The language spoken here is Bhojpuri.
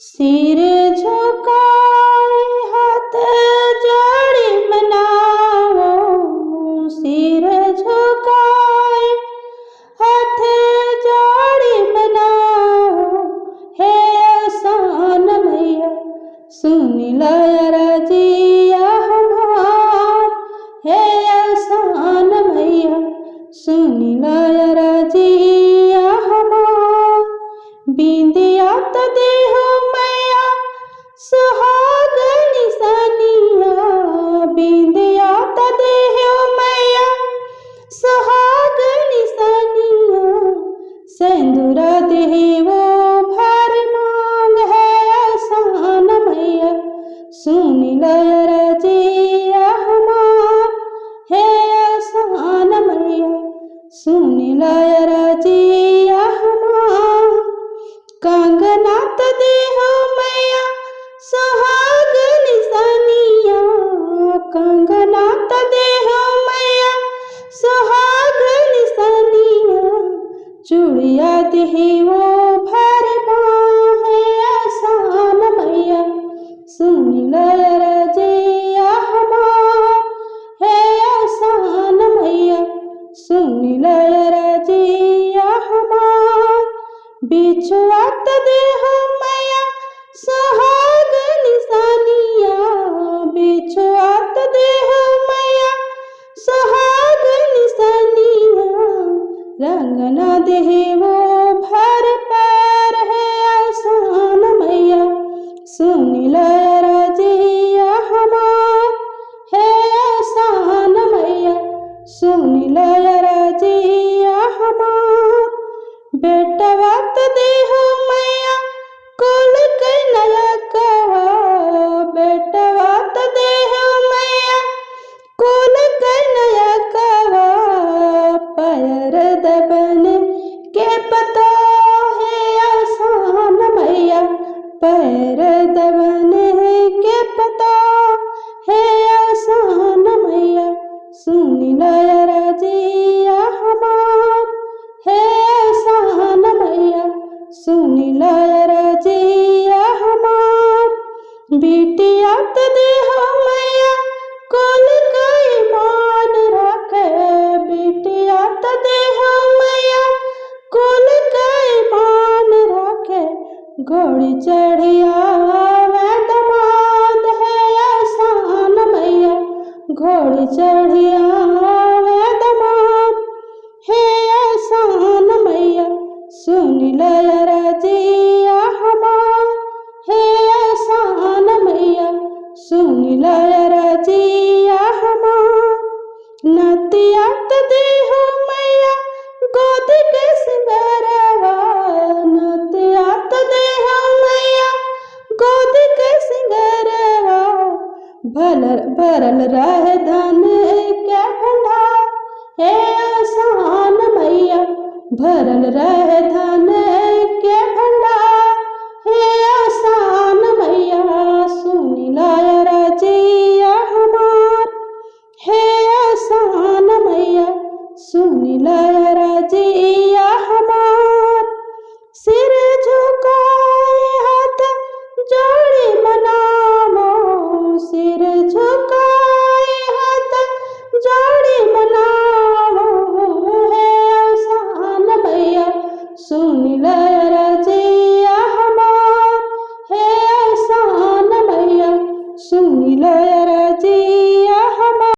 सिर झुकाए हाथ जोड़े मनाओ, सिर झुकाए हाथ जोड़े मनाओ। हे आसान मैया सुन लो रजिया हमार, हे आसान मैया सुन लो रजिया हमार। बिंदिया तो देहो मैया सुहागन सनिया, बिंदिया तो देहो मैया सुहागन सनिया। सिंदूरा देहो भर मांग, है आसान मैया सुन लो रजिया हमार, है आसान मैया सुन लो रजिया हमार। कंगना तो देहो मैया सुहागन सनिया, कंगना तो देहो मैया सुहागन सनिया। चूड़िया देहो भर मांग, है आसान मैया सुन लो रजिया हमार, है आसान मैया सुन लो रजिया हमार। बिछुआ तो देहो मैया सुहागन सनिया, बिछुआ तो देहो मैया सुहागन सनिया। रंगना देहो भर पैर, है आसान मैया सुन लो रजिया हमार, है आसान मैया सुन लो रजिया हमार। बेटवा तो देहो मैया कुल के नयकवा, बेटवा तो देहो मैया कुल के नयकवा। पैर दबन के पता, है आसान मैया पैर दबन के पता, है आसान मैया सुन लो रजिया हमार, है आसान मैया सुन लो रजिया हमार। बिटिया तो देहो मैया कुल का ईमान रखे, बिटिया तो देहो मैया कुल का ईमान रखे। घोड़ी चढ़िया दमाद, है आसान मैया घोड़ी चढ़िया दमाद, है आसान मैया सुन लो रजिया हमार, है आसान मैया सुन लो रजिया हमार। नतिया तो देहो मैया गोद के सिंगरवा, नतिया तो देहो मैया गोद के सिंगरवा। भरल रहे धन के भंडार, है आसान मैया भरल रहे धन